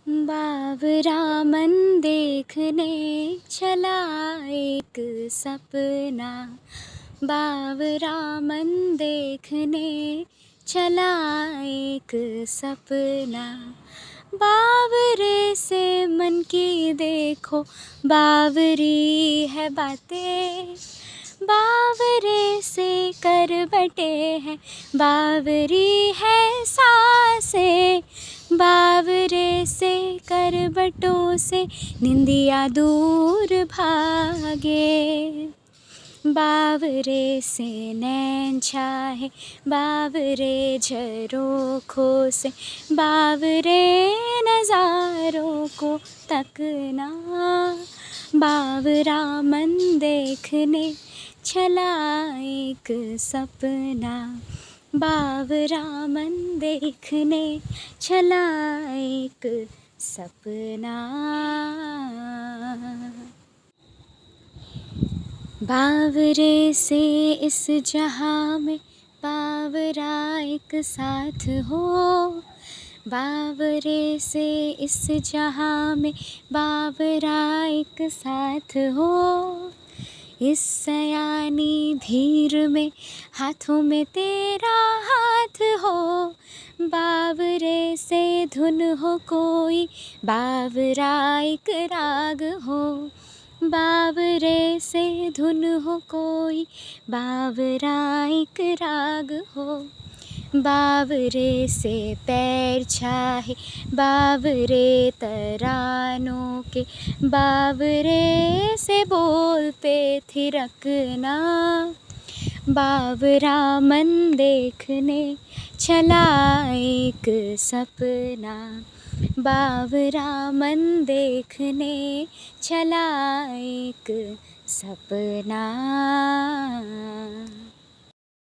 बाबरा मन देखने चला एक सपना। बाबरा मन देखने चला एक सपना। बावरे से मन की देखो बावरी है बातें। बावरे से कर बटे हैं बावरी है सांसें। बावरे से करवटों से निंदिया दूर भागे। बावरे से नैन चाहे बावरे झरोखों से। बावरे नज़ारों को तकना। बावरा मन देखने चला एक सपना। बावरा मन देखने चला एक सपना। बावरे से इस जहाँ में बावरा एक साथ हो। बावरे से इस जहाँ में बावरा एक साथ हो। इस सयानी धीर में हाथों में तेरा हाथ हो। बावरे से धुन हो कोई बावरा एक राग हो। बावरे से धुन हो कोई बावरा एक राग हो। बावरे से पैर चाहे बावरे तरानों के। बावरे से बोल पे थिरकना। बावरा मन देखने चला एक सपना। बावरा मन देखने चला एक सपना।